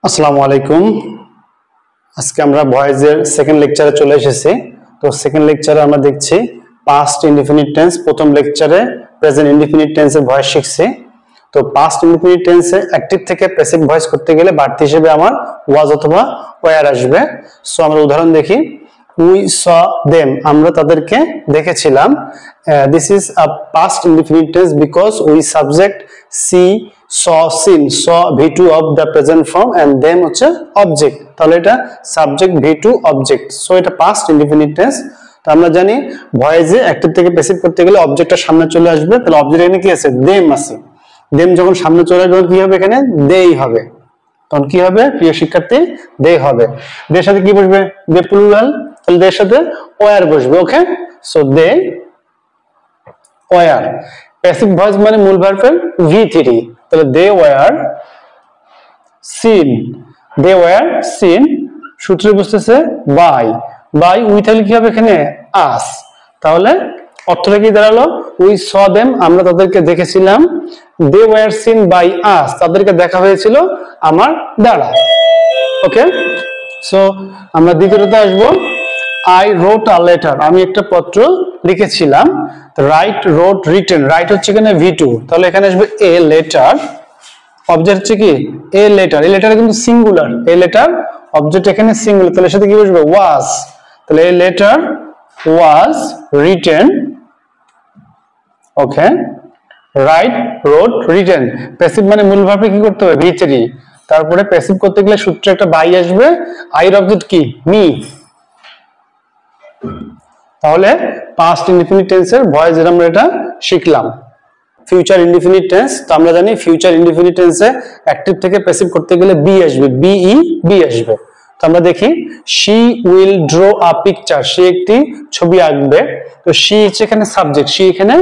আসসালামু আলাইকুম। আজকে আমরা ভয়েসের সেকেন্ড লেকচারে চলে এসেছি। তো সেকেন্ড লেকচারে আমরা দেখছি পাস্ট ইনডিফিনিট টেন্স। প্রথম লেকচারে প্রেজেন্ট ইনডিফিনিট টেন্সের ভয়েস শিখছি। তো পাস্ট ইনডিফিনিট টেন্সে অ্যাক্টিভ থেকে প্যাসিভ ভয়েস করতে গেলে বাড়তি হিসেবে আমার ওয়াজ অথবা ওয়্যার আসবে। সো আমরা উদাহরণ দেখি। উই স দেম, আমরা তাদেরকে দেখেছিলাম। This is a past indefinite tense because we subject see saw seen saw v2 of the present form and them হচ্ছে অবজেক্ট, তাহলে এটা সাবজেক্ট v2 অবজেক্ট। সো এটা পাস্ট ইনডিফিনিট টেন্স। তো আমরা জানি ভয়েসে অ্যাক্টিভ থেকে প্যাসিভ করতে গেলে অবজেক্টটা সামনে চলে আসবে, তাহলে অবজেক্ট এখানে কি আছে? দেম আছে। দেম যখন সামনে চলে আসবে কি হবে? এখানে দেই হবে। তখন কি হবে প্রিয় শিক্ষার্থী? দে হবে। দের সাথে কি বসবে? দে প্লুরাল, তাহলে দের সাথে ওয়্যার বসবে। Okay, so they were. Passive voice মানে মূল ভার্বের v3, তাহলে they were seen. They were seen সূত্রে বুঝতেছে বাই। বাই উই থাকলে কি হবে এখানে? আস। তাহলে অর্থটা কি দাঁড়ালো? উই স দেম, আমরা তাদেরকে দেখেছিলাম। They were seen by us, তাদেরকে দেখা হয়েছিল আমার দ্বারা। ওকে, সো আমরা দ্বিতীয়টাতে আসবো। আই রোট আ লেটার, আমি একটা পত্র লিখেছিলাম। Right, wrote, written. রাইট হচ্ছে এখানে v2, তাহলে এখানে আসবে এ লেটার। অবজেক্ট হচ্ছে কি? A letter. এ লেটার কিন্তু সিঙ্গুলার। এ লেটার অবজেক্ট এখানে সিঙ্গুলার, তাহলে সাথে কি বসবে? ওয়াজ। তাহলে A letter was written. Okay, right, wrote, written. Passive মানে মূল ভার্বে কি করতে হবে? v3। তারপরে প্যাসিভ করতে গেলে সূত্রে একটা বাই আসবে। আই এর অবজেক্ট কি? মি। তাহলে পাস্ট ইনডিফিনিট টেন্সের ভয়েস এর আমরা এটা শিখলাম। ফিউচার ইনডিফিনিট টেন্স, তো আমরা জানি ফিউচার ইনডিফিনিট টেন্সে অ্যাক্টিভ থেকে প্যাসিভ করতে গেলে বি আসবে, বি আসবে। তো আমরা দেখি she will draw a picture, সে একটি ছবি আঁকবে। তো শি হচ্ছে এখানে সাবজেক্ট, শি এখানে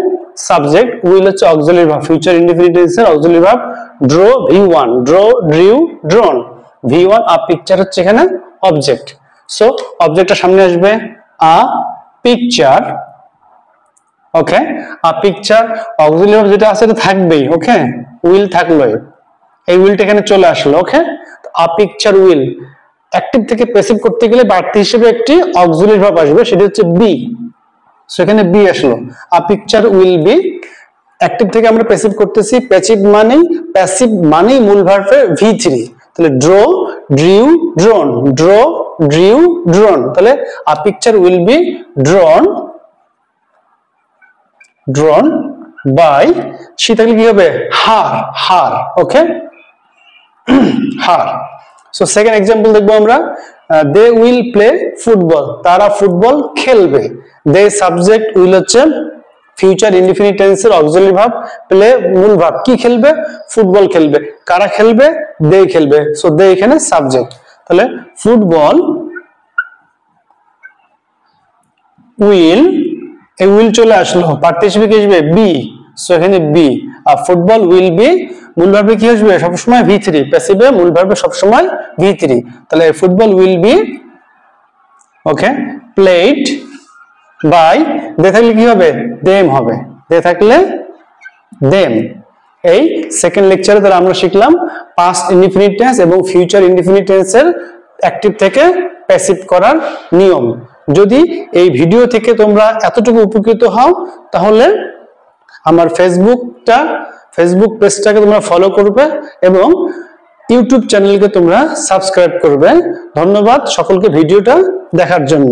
সাবজেক্ট, উইল হচ্ছে অক্সিলারি ভার্ব। ফিউচার ইনডিফিনিট টেন্সের auxiliary verb draw v1, draw, drew, drawn. v1 a picture হচ্ছে এখানে অবজেক্ট। সো অবজেক্টটা সামনে আসবে a picture. Okay, a picture auxiliary verb যেটা আছে এটা থাকবেই। ওকে, উইল থাকলো, এই উইলটা এখানে চলে আসলো। ওকে, আ পিকচার উইল। অ্যাক্টিভ থেকে প্যাসিভ করতে গেলে বাড়তি হিসেবে একটি অক্সিলারি ভার্ব আসবে, সেটা হচ্ছে বি। সো এখানে বি আসলো, আ পিকচার উইল বি। অ্যাক্টিভ থেকে আমরা প্যাসিভ করতেছি, প্যাসিভ মানেই মূল ভার্বের v3, তাহলে draw, drew, drawn. Draw, drew, drawn. তাহলে a picture will be drawn, drawn by, সে থাকলে কি হবে? Her. Okay, her. So second example দেখবো আমরা। দে উইল প্লে ফুটবল, তারা ফুটবল খেলবে। দে সাবজেক্ট, উইল হচ্ছে ফিউচার ইনডিফিনিট টেন্সের অক্সিলারি ভার্ব, প্লে মূল ভার্ব। কি খেলবে? ফুটবল খেলবে। কারা খেলবে? দে খেলবে। সো দে এখানে সাবজেক্ট, তাহলে ফুটবল উইল, এই উইল চলে আসলো, পার্টিসিপে কি আসবে? বি। সো এখানে বি। আর ফুটবল উইল বি, মূল ভার্বে কি আসবে? সবসময় v3। প্যাসিভে মূল ভার্বে সবসময় v3, তাহলে football will be okay played by. They থাকলে কি হবে? দেম হবে। দে থাকলে দেম। এই সেকেন্ড লেকচারে তাহলে আমরা শিখলাম পাস্ট ইনডিফিনিট টেন্স এবং ফিউচার ইনডিফিনিট টেন্সের অ্যাক্টিভ থেকে প্যাসিভ করার নিয়ম। যদি এই ভিডিও থেকে তোমরা এতটুকু উপকৃত হও, তাহলে আমার ফেসবুক পেজটাকে তোমরা ফলো করবে এবং ইউটিউব চ্যানেলকে তোমরা সাবস্ক্রাইব করবে। ধন্যবাদ সকলকে ভিডিওটা দেখার জন্য।